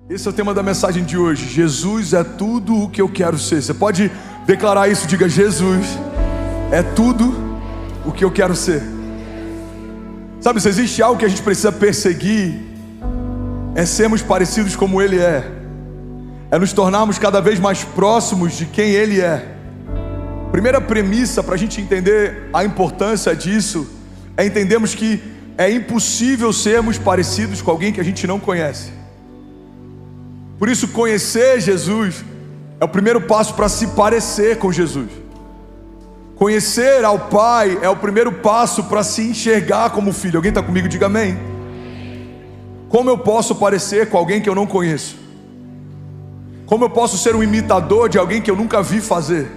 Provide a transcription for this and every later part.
Esse é o tema da mensagem de hoje. Jesus é tudo o que eu quero ser. Você pode declarar isso? Diga: Jesus é tudo o que eu quero ser. Sabe, se existe algo que a gente precisa perseguir, é sermos parecidos como Ele é. É nos tornarmos cada vez mais próximos de quem Ele é. Primeira premissa para a gente entender a importância disso é entendermos que é impossível sermos parecidos com alguém que a gente não conhece. Por isso, conhecer Jesus é o primeiro passo para se parecer com Jesus. Conhecer ao Pai é o primeiro passo para se enxergar como filho. Alguém está comigo? Diga amém. Como eu posso parecer com alguém que eu não conheço? Como eu posso ser um imitador de alguém que eu nunca vi fazer?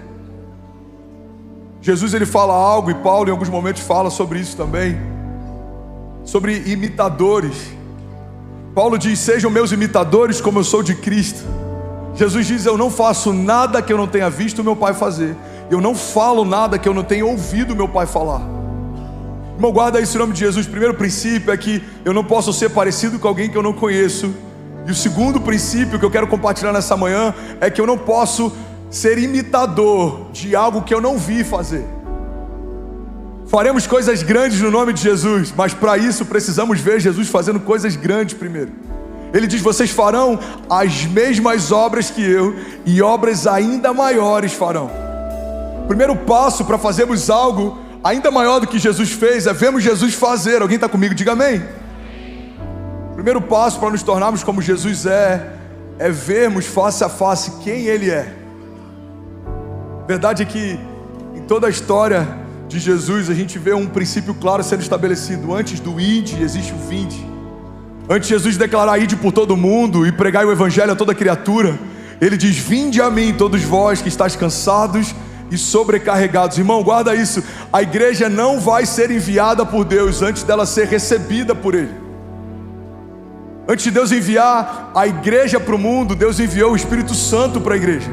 Jesus, ele fala algo, e Paulo em alguns momentos fala sobre isso também, sobre imitadores. Paulo diz: sejam meus imitadores como eu sou de Cristo. Jesus diz: eu não faço nada que eu não tenha visto meu Pai fazer. Eu não falo nada que eu não tenha ouvido meu Pai falar. Irmão, guarda isso em nome de Jesus. O primeiro princípio é que eu não posso ser parecido com alguém que eu não conheço. E o segundo princípio que eu quero compartilhar nessa manhã é que eu não posso ser imitador de algo que eu não vi fazer. Faremos coisas grandes no nome de Jesus, mas para isso precisamos ver Jesus fazendo coisas grandes primeiro. Ele diz: vocês farão as mesmas obras que eu, e obras ainda maiores farão. O primeiro passo para fazermos algo ainda maior do que Jesus fez é vermos Jesus fazer. Alguém está comigo? Diga amém. O primeiro passo para nos tornarmos como Jesus é vermos face a face quem Ele é. A verdade é que em toda a história de Jesus a gente vê um princípio claro sendo estabelecido. Antes do ide existe o vinde. Antes de Jesus declarar: ide por todo mundo e pregai o evangelho a toda criatura, Ele diz: vinde a mim todos vós que estáis cansados e sobrecarregados. Irmão, guarda isso. A igreja não vai ser enviada por Deus antes dela ser recebida por Ele. Antes de Deus enviar a igreja para o mundo, Deus enviou o Espírito Santo para a igreja.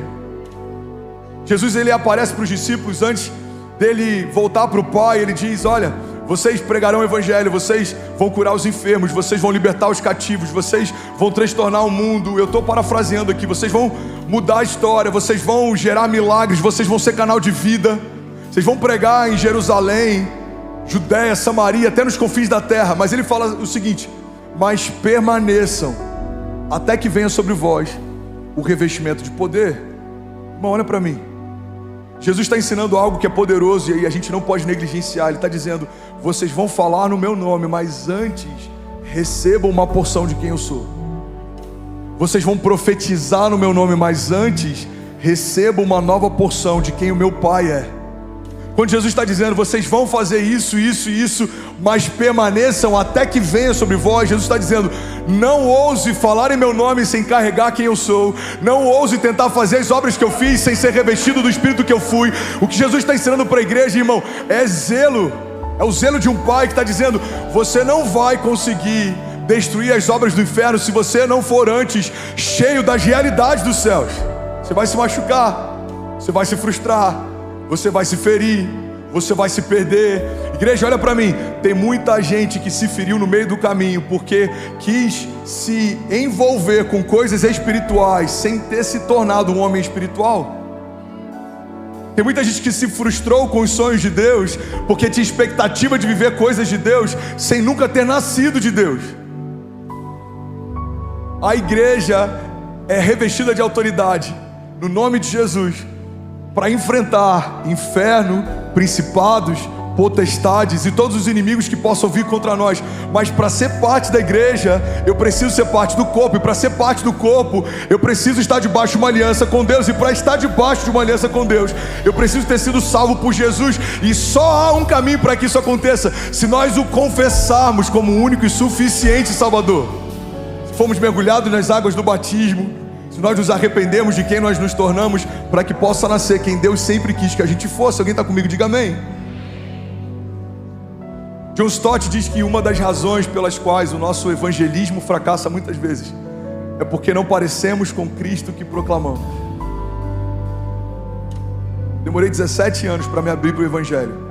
Jesus, ele aparece para os discípulos antes dele voltar para o Pai. Ele diz: olha, vocês pregarão o evangelho, vocês vão curar os enfermos, vocês vão libertar os cativos, vocês vão transtornar o mundo. Eu estou parafraseando aqui. Vocês vão mudar a história, vocês vão gerar milagres, vocês vão ser canal de vida, vocês vão pregar em Jerusalém, Judéia, Samaria, até nos confins da terra. Mas ele fala o seguinte: mas permaneçam até que venha sobre vós o revestimento de poder. Irmão, olha para mim. Jesus está ensinando algo que é poderoso e a gente não pode negligenciar. Ele está dizendo: vocês vão falar no meu nome, mas antes recebam uma porção de quem eu sou. Vocês vão profetizar no meu nome, mas antes recebam uma nova porção de quem o meu Pai é. Quando Jesus está dizendo: vocês vão fazer isso, isso e isso, mas permaneçam até que venha sobre vós, Jesus está dizendo: não ouse falar em meu nome sem carregar quem eu sou. Não ouse tentar fazer as obras que eu fiz sem ser revestido do Espírito que eu fui. O que Jesus está ensinando para a igreja, irmão, é zelo. É o zelo de um pai que está dizendo: você não vai conseguir destruir as obras do inferno se você não for antes cheio das realidades dos céus. Você vai se machucar, você vai se frustrar, você vai se ferir, você vai se perder. Igreja, olha para mim. Tem muita gente que se feriu no meio do caminho porque quis se envolver com coisas espirituais sem ter se tornado um homem espiritual. Tem muita gente que se frustrou com os sonhos de Deus porque tinha expectativa de viver coisas de Deus sem nunca ter nascido de Deus. A igreja é revestida de autoridade no nome de Jesus para enfrentar inferno, principados, potestades e todos os inimigos que possam vir contra nós. Mas para ser parte da igreja, eu preciso ser parte do corpo. E para ser parte do corpo, eu preciso estar debaixo de uma aliança com Deus. E para estar debaixo de uma aliança com Deus, eu preciso ter sido salvo por Jesus. E só há um caminho para que isso aconteça: se nós o confessarmos como o único e suficiente Salvador. Se formos mergulhados nas águas do batismo, se nós nos arrependemos de quem nós nos tornamos, para que possa nascer quem Deus sempre quis que a gente fosse. Alguém está comigo? Diga amém. John Stott diz que uma das razões pelas quais o nosso evangelismo fracassa muitas vezes é porque não parecemos com Cristo que proclamamos. Demorei 17 anos para me abrir para o evangelho.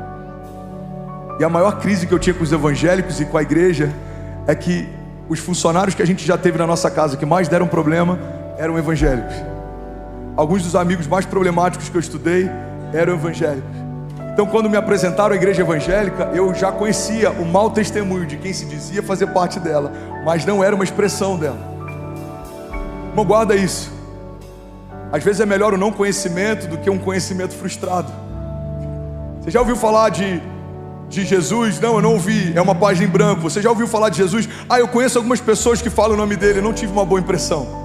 E a maior crise que eu tinha com os evangélicos e com a igreja é que os funcionários que a gente já teve na nossa casa que mais deram problema eram evangélicos. Alguns dos amigos mais problemáticos que eu estudei eram evangélicos. Então, quando me apresentaram à igreja evangélica, eu já conhecia o mau testemunho de quem se dizia fazer parte dela, mas não era uma expressão dela. Irmão, guarda isso. Às vezes é melhor o não conhecimento do que um conhecimento frustrado. Você já ouviu falar de Jesus? Não, eu não ouvi, é uma página em branco. Você já ouviu falar de Jesus? Eu conheço algumas pessoas que falam o nome dele, eu não tive uma boa impressão.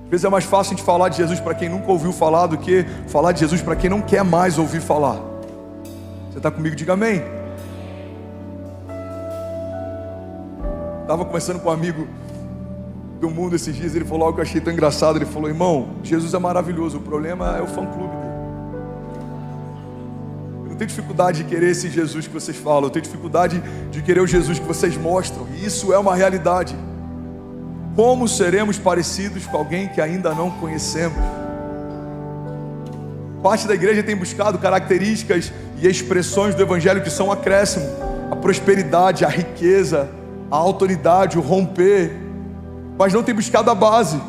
Às vezes é mais fácil a gente falar de Jesus para quem nunca ouviu falar do que falar de Jesus para quem não quer mais ouvir falar. Você está comigo? Diga amém. Estava conversando com um amigo do mundo esses dias, ele falou algo que eu achei tão engraçado. Ele falou: irmão, Jesus é maravilhoso, o problema é o fã-clube dele. Eu não tenho dificuldade de querer esse Jesus que vocês falam, eu tenho dificuldade de querer o Jesus que vocês mostram, e isso é uma realidade. Como seremos parecidos com alguém que ainda não conhecemos? Parte da igreja tem buscado características e expressões do evangelho que são um acréscimo: a prosperidade, a riqueza, a autoridade, o romper, mas não tem buscado a base,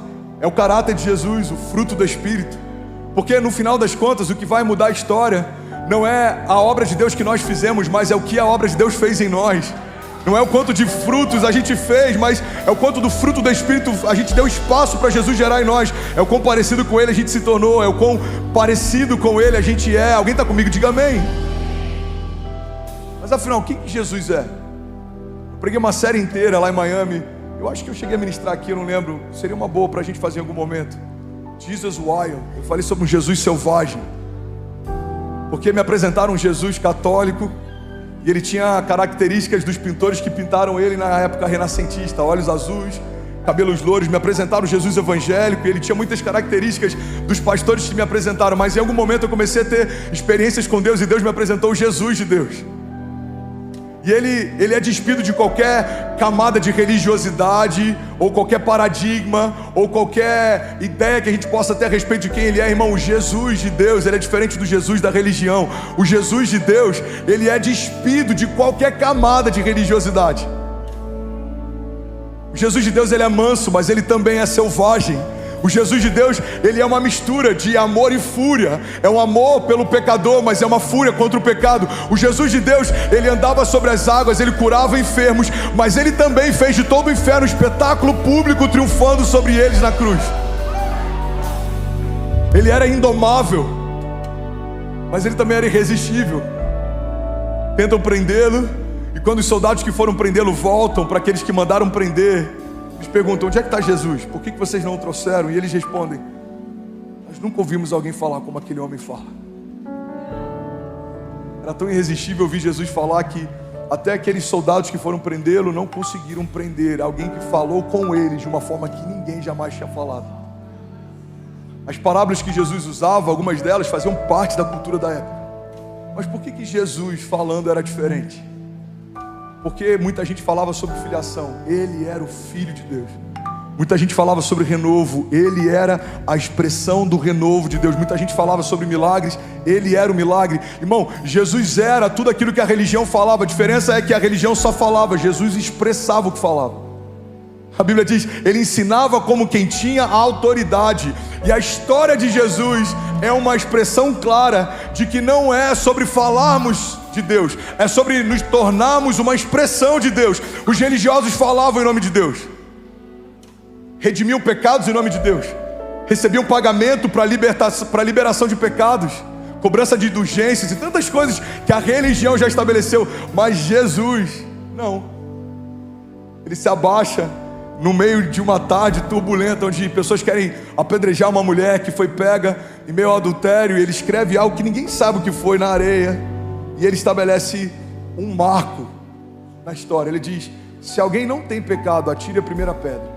é o caráter de Jesus, o fruto do Espírito. Porque no final das contas, o que vai mudar a história não é a obra de Deus que nós fizemos, mas é o que a obra de Deus fez em nós. Não é o quanto de frutos a gente fez, mas é o quanto do fruto do Espírito a gente deu espaço para Jesus gerar em nós. É o quão parecido com Ele a gente se tornou, é o quão parecido com Ele a gente é. Alguém está comigo? Diga amém. Mas afinal, quem que Jesus é? Eu preguei uma série inteira lá em Miami. Eu acho que eu cheguei a ministrar aqui, eu não lembro. Seria uma boa para a gente fazer em algum momento. Jesus Wild. Eu falei sobre um Jesus selvagem, porque me apresentaram um Jesus católico e ele tinha características dos pintores que pintaram ele na época renascentista: olhos azuis, cabelos louros. Me apresentaram Jesus evangélico e ele tinha muitas características dos pastores que me apresentaram. Mas em algum momento eu comecei a ter experiências com Deus e Deus me apresentou o Jesus de Deus. E ele é despido de qualquer camada de religiosidade, ou qualquer paradigma, ou qualquer ideia que a gente possa ter a respeito de quem ele é, irmão. O Jesus de Deus, ele é diferente do Jesus da religião. O Jesus de Deus, ele é despido de qualquer camada de religiosidade. O Jesus de Deus, ele é manso, mas ele também é selvagem. O Jesus de Deus, ele é uma mistura de amor e fúria. É um amor pelo pecador, mas é uma fúria contra o pecado. O Jesus de Deus, ele andava sobre as águas, ele curava enfermos, mas ele também fez de todo o inferno um espetáculo público, triunfando sobre eles na cruz. Ele era indomável, mas ele também era irresistível. Tentam prendê-lo, e quando os soldados que foram prendê-lo voltam para aqueles que mandaram prender, eles perguntam: onde é que está Jesus? Por que vocês não o trouxeram? E eles respondem: nós nunca ouvimos alguém falar como aquele homem fala. Era tão irresistível ouvir Jesus falar que até aqueles soldados que foram prendê-lo não conseguiram prender alguém que falou com eles de uma forma que ninguém jamais tinha falado. As parábolas que Jesus usava, algumas delas faziam parte da cultura da época. Mas por que Jesus falando era diferente? Porque muita gente falava sobre filiação, ele era o Filho de Deus. Muita gente falava sobre renovo, ele era a expressão do renovo de Deus. Muita gente falava sobre milagres, ele era o milagre. Irmão, Jesus era tudo aquilo que a religião falava. A diferença é que a religião só falava, Jesus expressava o que falava. A Bíblia diz, ele ensinava como quem tinha autoridade. E a história de Jesus é uma expressão clara de que não é sobre falarmos de Deus, é sobre nos tornarmos uma expressão de Deus. Os religiosos falavam em nome de Deus, redimiam pecados em nome de Deus, recebiam pagamento para liberação de pecados, cobrança de indulgências e tantas coisas que a religião já estabeleceu. Mas Jesus, não. Ele se abaixa no meio de uma tarde turbulenta, onde pessoas querem apedrejar uma mulher que foi pega em meio ao adultério, e ele escreve algo que ninguém sabe o que foi na areia. E ele estabelece um marco na história. Ele diz: se alguém não tem pecado, atire a primeira pedra.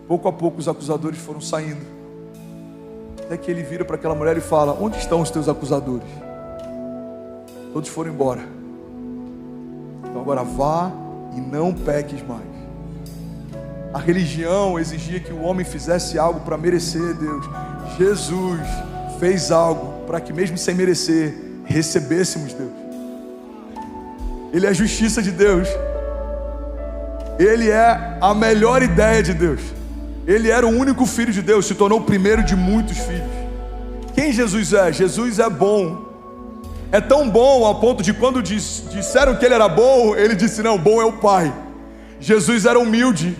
Pouco a pouco os acusadores foram saindo, até que ele vira para aquela mulher e fala: onde estão os teus acusadores? Todos foram embora. Então agora vá e não peques mais. A religião exigia que o homem fizesse algo para merecer Deus. Jesus fez algo para que, mesmo sem merecer, recebêssemos Deus. Ele é a justiça de Deus. Ele é a melhor ideia de Deus. Ele era o único filho de Deus, se tornou o primeiro de muitos filhos. Quem Jesus é? Jesus é bom. É tão bom ao ponto de quando disseram que ele era bom, ele disse: não, bom é o Pai. Jesus era humilde,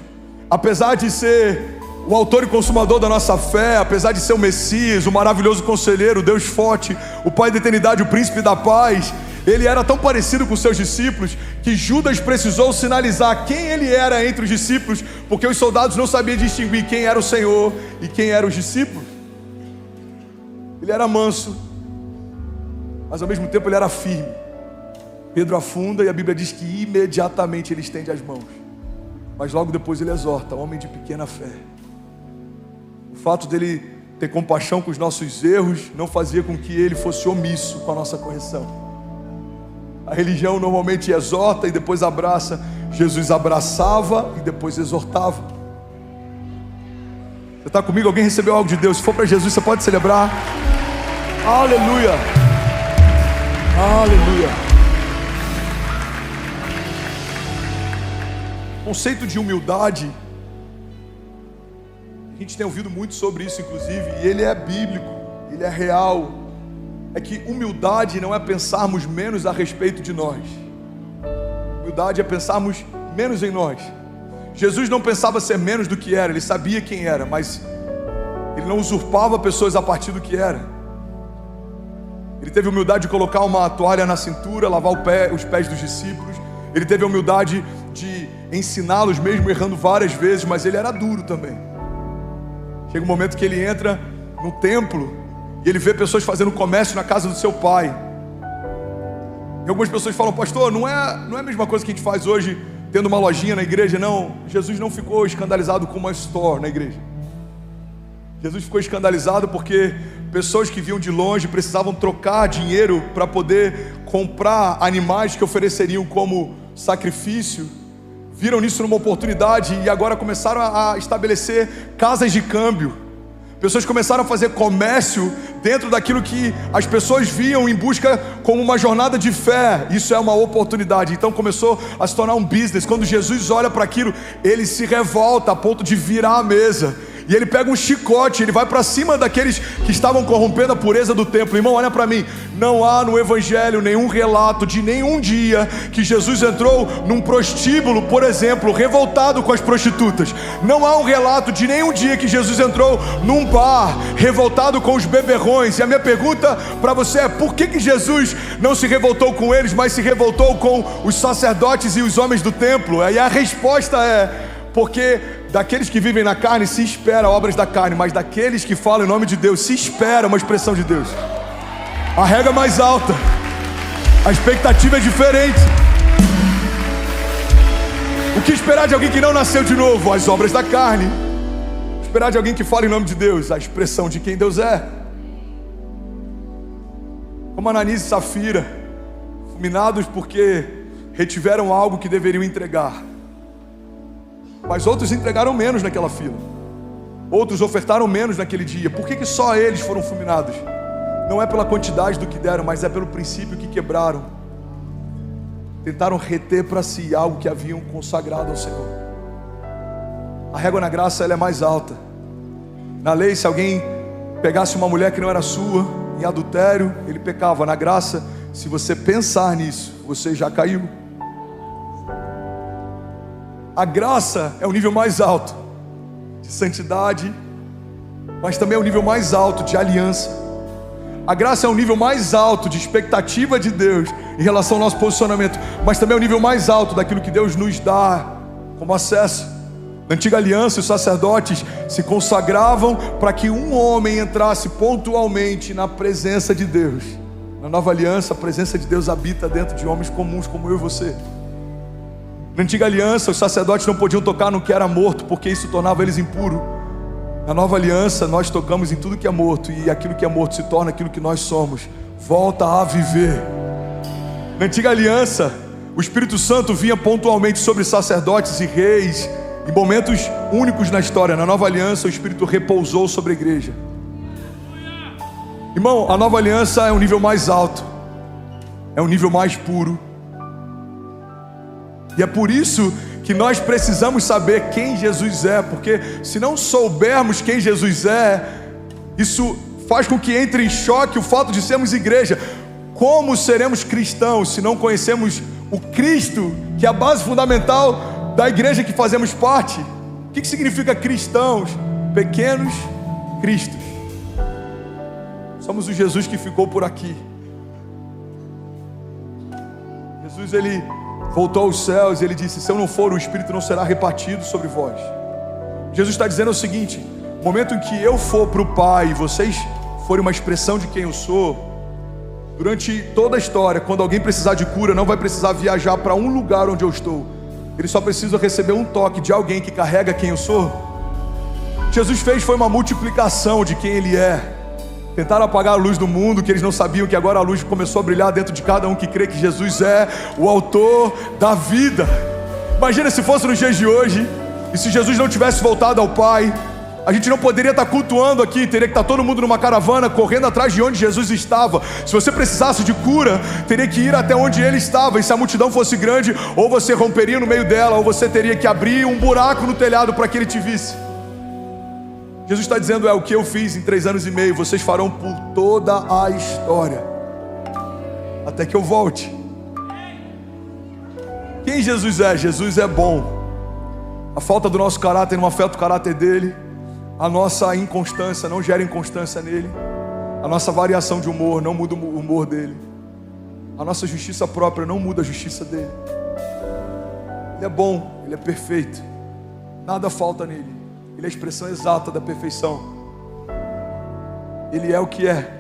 apesar de ser o autor e consumador da nossa fé, apesar de ser o Messias, o maravilhoso conselheiro, o Deus forte, o Pai da eternidade, o príncipe da paz. Ele era tão parecido com seus discípulos que Judas precisou sinalizar quem ele era entre os discípulos, porque os soldados não sabiam distinguir quem era o Senhor e quem eram os discípulos. Ele era manso, mas ao mesmo tempo ele era firme. Pedro afunda e a Bíblia diz que imediatamente ele estende as mãos, mas logo depois ele exorta: homem de pequena fé. O fato dele ter compaixão com os nossos erros não fazia com que ele fosse omisso com a nossa correção. A religião normalmente exorta e depois abraça. Jesus abraçava e depois exortava. Você está comigo? Alguém recebeu algo de Deus? Se for para Jesus, você pode celebrar. Aleluia! Aleluia! O conceito de humildade, a gente tem ouvido muito sobre isso inclusive, e ele é bíblico, ele é real. É que humildade não é pensarmos menos a respeito de nós. Humildade é pensarmos menos em nós. Jesus não pensava ser menos do que era, ele sabia quem era, mas ele não usurpava pessoas a partir do que era. Ele teve humildade de colocar uma toalha na cintura, lavar os pés dos discípulos. Ele teve a humildade de ensiná-los mesmo errando várias vezes, mas ele era duro também. Chega um momento que ele entra no templo e ele vê pessoas fazendo comércio na casa do seu pai. E algumas pessoas falam: pastor, não é a mesma coisa que a gente faz hoje, tendo uma lojinha na igreja. Não, Jesus não ficou escandalizado com uma store na igreja. Jesus ficou escandalizado porque pessoas que vinham de longe precisavam trocar dinheiro para poder comprar animais que ofereceriam como sacrifício. Viram nisso uma oportunidade e agora começaram a estabelecer casas de câmbio. Pessoas começaram a fazer comércio dentro daquilo que as pessoas viam em busca como uma jornada de fé. Isso é uma oportunidade. Então começou a se tornar um business. Quando Jesus olha para aquilo, ele se revolta a ponto de virar a mesa. E ele pega um chicote, ele vai para cima daqueles que estavam corrompendo a pureza do templo. Irmão, olha para mim, não há no Evangelho nenhum relato de nenhum dia que Jesus entrou num prostíbulo, por exemplo, revoltado com as prostitutas. Não há um relato de nenhum dia que Jesus entrou num bar, revoltado com os beberrões. E a minha pergunta para você é: por que Jesus não se revoltou com eles, mas se revoltou com os sacerdotes e os homens do templo? E a resposta é: porque daqueles que vivem na carne se espera obras da carne, mas daqueles que falam em nome de Deus se espera uma expressão de Deus. A regra é mais alta, a expectativa é diferente. O que esperar de alguém que não nasceu de novo? As obras da carne. Esperar de alguém que fala em nome de Deus? A expressão de quem Deus é. Como Ananias e Safira, fulminados porque retiveram algo que deveriam entregar. Mas outros entregaram menos naquela fila. Outros ofertaram menos naquele dia. Por que só eles foram fulminados? Não é pela quantidade do que deram, mas é pelo princípio que quebraram. Tentaram reter para si algo que haviam consagrado ao Senhor. A régua na graça, ela é mais alta. Na lei, se alguém pegasse uma mulher que não era sua, em adultério, ele pecava. Na graça, se você pensar nisso, você já caiu. A graça é o nível mais alto de santidade, mas também é o nível mais alto de aliança. A graça é o nível mais alto de expectativa de Deus em relação ao nosso posicionamento, mas também é o nível mais alto daquilo que Deus nos dá como acesso. Na antiga aliança, os sacerdotes se consagravam para que um homem entrasse pontualmente na presença de Deus. Na nova aliança, a presença de Deus habita dentro de homens comuns como eu e você. Na antiga aliança, os sacerdotes não podiam tocar no que era morto, porque isso tornava eles impuros. Na nova aliança, nós tocamos em tudo que é morto, e aquilo que é morto se torna aquilo que nós somos, volta a viver. Na antiga aliança, o Espírito Santo vinha pontualmente sobre sacerdotes e reis, em momentos únicos na história. Na nova aliança, o Espírito repousou sobre a igreja. Irmão, a nova aliança é um nível mais alto, é um nível mais puro. E é por isso que nós precisamos saber quem Jesus é, porque se não soubermos quem Jesus é, isso faz com que entre em choque o fato de sermos igreja. Como seremos cristãos se não conhecemos o Cristo, que é a base fundamental da igreja que fazemos parte? O que significa cristãos? Pequenos cristos. Somos o Jesus que ficou por aqui. Jesus, ele voltou aos céus e ele disse: se eu não for, o Espírito não será repartido sobre vós. Jesus está dizendo o seguinte: no momento em que eu for para o Pai e vocês forem uma expressão de quem eu sou, durante toda a história, quando alguém precisar de cura, não vai precisar viajar para um lugar onde eu estou. Ele só precisa receber um toque de alguém que carrega quem eu sou. O que Jesus fez foi uma multiplicação de quem Ele é. Tentaram apagar a luz do mundo, que eles não sabiam que agora a luz começou a brilhar dentro de cada um que crê que Jesus é o autor da vida. Imagina se fosse nos dias de hoje, e se Jesus não tivesse voltado ao Pai, a gente não poderia estar cultuando aqui, teria que estar todo mundo numa caravana, correndo atrás de onde Jesus estava. Se você precisasse de cura, teria que ir até onde Ele estava, e se a multidão fosse grande, ou você romperia no meio dela, ou você teria que abrir um buraco no telhado para que Ele te visse. Jesus está dizendo: o que eu fiz em 3 anos e meio, vocês farão por toda a história, até que eu volte. Quem Jesus é? Jesus é bom. A falta do nosso caráter não afeta o caráter dele. A nossa inconstância não gera inconstância nele. A nossa variação de humor não muda o humor dele. A nossa justiça própria não muda a justiça dele. Ele é bom, ele é perfeito. Nada falta nele. Ele é a expressão exata da perfeição. Ele é o que é.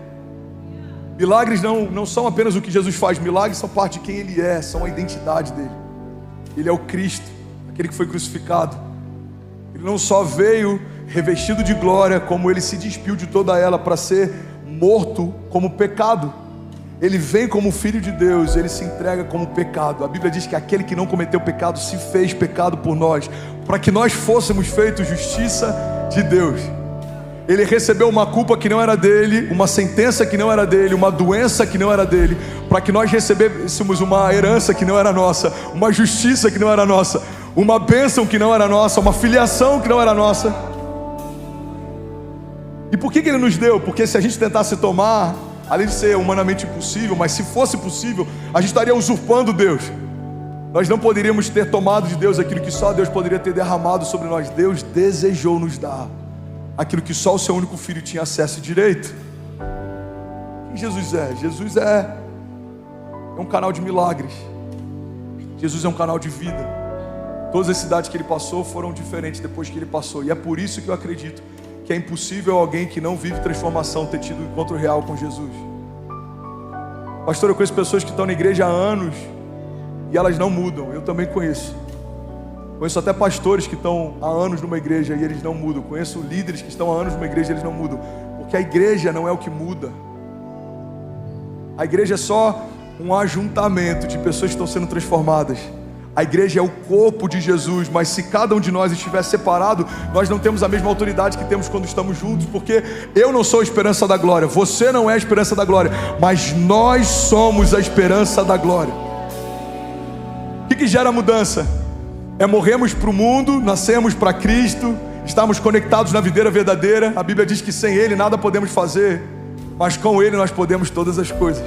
Milagres não são apenas o que Jesus faz. Milagres são parte de quem ele é, são a identidade dele. Ele é o Cristo, aquele que foi crucificado. Ele não só veio revestido de glória, como ele se despiu de toda ela para ser morto como pecado. Ele vem como filho de Deus, ele se entrega como pecado. A Bíblia diz que aquele que não cometeu pecado se fez pecado por nós, para que nós fôssemos feitos justiça de Deus. Ele recebeu uma culpa que não era dele, uma sentença que não era dele, uma doença que não era dele, para que nós recebêssemos uma herança que não era nossa, uma justiça que não era nossa, uma bênção que não era nossa, uma filiação que não era nossa. E por que ele nos deu? Porque se a gente tentasse tomar, além de ser humanamente impossível, mas se fosse possível, a gente estaria usurpando Deus. Nós não poderíamos ter tomado de Deus aquilo que só Deus poderia ter derramado sobre nós. Deus desejou nos dar aquilo que só o seu único filho tinha acesso e direito. Quem Jesus é? Jesus é um canal de milagres. Jesus é um canal de vida. Todas as cidades que ele passou foram diferentes depois que ele passou. E é por isso que eu acredito que é impossível alguém que não vive transformação ter tido um encontro real com Jesus. Pastor, eu conheço pessoas que estão na igreja há anos e elas não mudam. Eu também conheço. Conheço até pastores que estão há anos numa igreja e eles não mudam. Conheço líderes que estão há anos numa igreja e eles não mudam. Porque a igreja não é o que muda. A igreja é só um ajuntamento de pessoas que estão sendo transformadas. A igreja é o corpo de Jesus, mas se cada um de nós estiver separado, nós não temos a mesma autoridade que temos quando estamos juntos, porque eu não sou a esperança da glória, você não é a esperança da glória, mas nós somos a esperança da glória. O que gera mudança? É morrermos para o mundo, nascermos para Cristo, estarmos conectados na videira verdadeira. A Bíblia diz que sem Ele nada podemos fazer, mas com Ele nós podemos todas as coisas.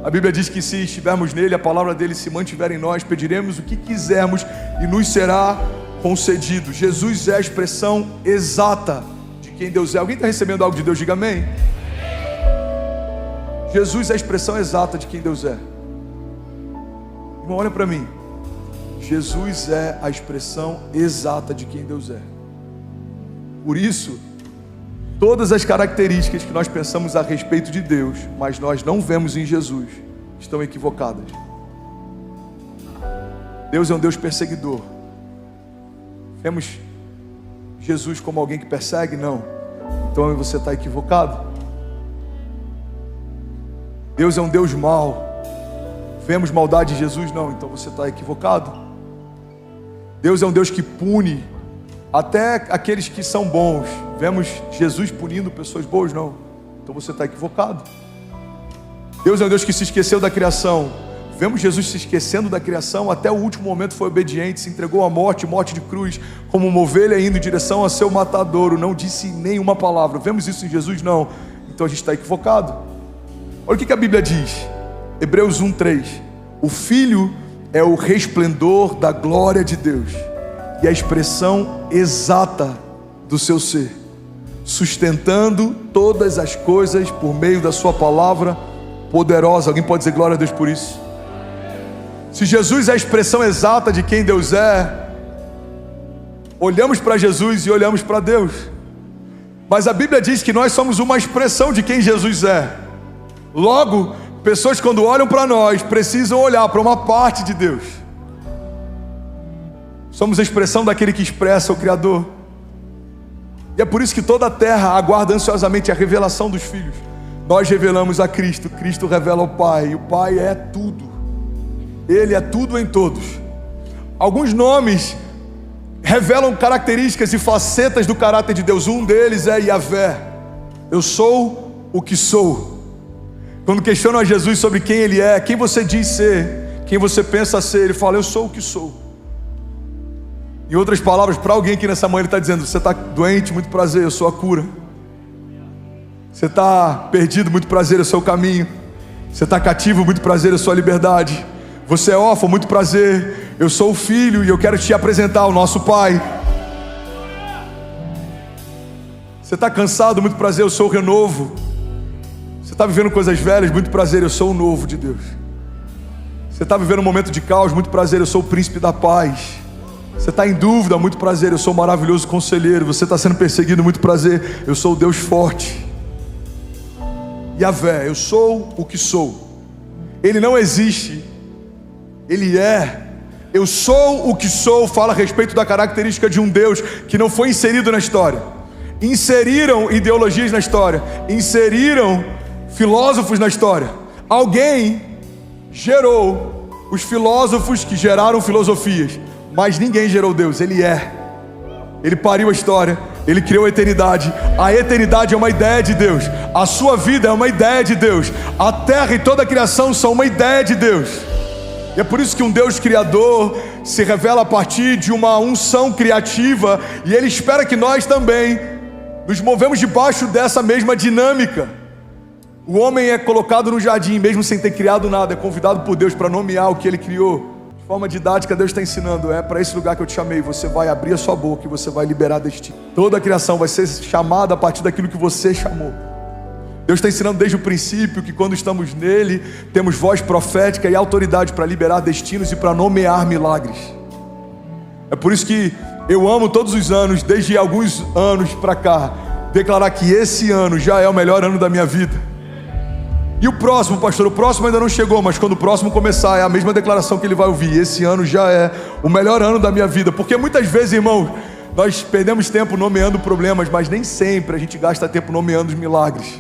A Bíblia diz que se estivermos nele, a palavra dele se mantiver em nós, pediremos o que quisermos e nos será concedido. Jesus é a expressão exata de quem Deus é. Alguém está recebendo algo de Deus? Diga amém. Jesus é a expressão exata de quem Deus é. Irmão, olha para mim. Jesus é a expressão exata de quem Deus é. Por isso, todas as características que nós pensamos a respeito de Deus, mas nós não vemos em Jesus, estão equivocadas. Deus é um Deus perseguidor. Vemos Jesus como alguém que persegue? Não. Então você está equivocado. Deus é um Deus mau. Vemos maldade em Jesus? Não. Então você está equivocado. Deus é um Deus que pune até aqueles que são bons. Vemos Jesus punindo pessoas boas? Não. Então você está equivocado. Deus é um Deus que se esqueceu da criação. Vemos Jesus se esquecendo da criação, até o último momento foi obediente, se entregou à morte, morte de cruz, como uma ovelha indo em direção a seu matadouro, não disse nenhuma palavra. Vemos isso em Jesus? Não. Então a gente está equivocado. Olha o que a Bíblia diz, Hebreus 1:3, o Filho é o resplendor da glória de Deus e a expressão exata do seu ser, sustentando todas as coisas por meio da sua palavra poderosa. Alguém pode dizer glória a Deus por isso? Se Jesus é a expressão exata de quem Deus é, olhamos para Jesus e olhamos para Deus. Mas a Bíblia diz que nós somos uma expressão de quem Jesus é. Logo, pessoas quando olham para nós, precisam olhar para uma parte de Deus. Somos a expressão daquele que expressa o Criador. E é por isso que toda a terra aguarda ansiosamente a revelação dos filhos. Nós revelamos a Cristo, Cristo revela o Pai, e o Pai é tudo. Ele é tudo em todos. Alguns nomes revelam características e facetas do caráter de Deus. Um deles é Yahvé. Eu sou o que sou. Quando questionam a Jesus sobre quem Ele é, quem você diz ser, quem você pensa ser, Ele fala, eu sou o que sou. Em outras palavras, para alguém aqui nessa manhã, Ele está dizendo, você está doente, muito prazer, eu sou a cura. Você está perdido, muito prazer, eu sou o caminho. Você está cativo, muito prazer, eu sou a liberdade. Você é órfão, muito prazer, eu sou o Filho e eu quero te apresentar o nosso Pai. Você está cansado, muito prazer, eu sou o renovo. Você está vivendo coisas velhas, muito prazer, eu sou o novo de Deus. Você está vivendo um momento de caos, muito prazer, eu sou o príncipe da paz. Você está em dúvida, muito prazer, eu sou o maravilhoso conselheiro. Você está sendo perseguido, muito prazer, eu sou o Deus forte. Yahvé, eu sou o que sou. Ele não existe, Ele é. Eu sou o que sou, fala a respeito da característica de um Deus que não foi inserido na história. Inseriram ideologias na história, inseriram filósofos na história. Alguém gerou os filósofos que geraram filosofias, mas ninguém gerou Deus. Ele é. Ele pariu a história, Ele criou a eternidade. A eternidade é uma ideia de Deus. A sua vida é uma ideia de Deus. A terra e toda a criação são uma ideia de Deus. E é por isso que um Deus criador se revela a partir de uma unção criativa, e Ele espera que nós também nos movemos debaixo dessa mesma dinâmica. O homem é colocado no jardim, mesmo sem ter criado nada, é convidado por Deus para nomear o que Ele criou. De forma didática, Deus está ensinando, é para esse lugar que eu te chamei, você vai abrir a sua boca e você vai liberar destino. Toda a criação vai ser chamada a partir daquilo que você chamou. Deus está ensinando desde o princípio que quando estamos nele, temos voz profética e autoridade para liberar destinos e para nomear milagres. É por isso que eu amo todos os anos, desde alguns anos para cá, declarar que esse ano já é o melhor ano da minha vida. E o próximo, pastor, o próximo ainda não chegou, mas quando o próximo começar, é a mesma declaração que ele vai ouvir. Esse ano já é o melhor ano da minha vida. Porque muitas vezes, irmãos, nós perdemos tempo nomeando problemas, mas nem sempre a gente gasta tempo nomeando os milagres.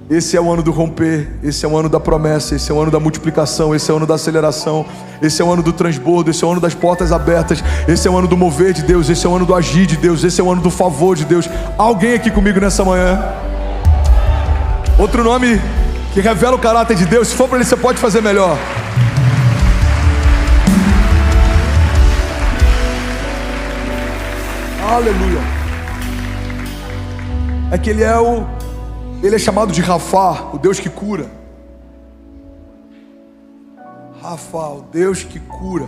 Esse é o ano do romper, esse é o ano da promessa, esse é o ano da multiplicação, esse é o ano da aceleração, esse é o ano do transbordo, esse é o ano das portas abertas, esse é o ano do mover de Deus, esse é o ano do agir de Deus, esse é o ano do favor de Deus. Alguém aqui comigo nessa manhã? Outro nome que revela o caráter de Deus, se for para ele, você pode fazer melhor. Aleluia. É que ele é chamado de Rafá, o Deus que cura. Rafá, o Deus que cura.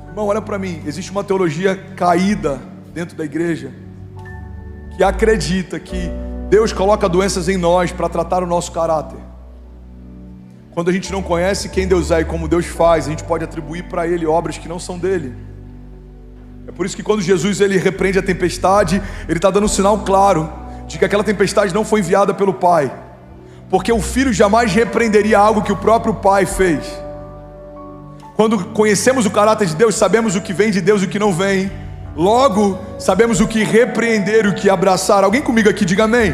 Irmão, olha para mim, existe uma teologia caída dentro da igreja que acredita que Deus coloca doenças em nós para tratar o nosso caráter. Quando a gente não conhece quem Deus é e como Deus faz, a gente pode atribuir para Ele obras que não são dele. É por isso que quando Jesus ele repreende a tempestade, Ele está dando um sinal claro de que aquela tempestade não foi enviada pelo Pai, porque o Filho jamais repreenderia algo que o próprio Pai fez. Quando conhecemos o caráter de Deus, sabemos o que vem de Deus e o que não vem. Logo, sabemos o que repreender e o que abraçar. Alguém comigo aqui, diga amém.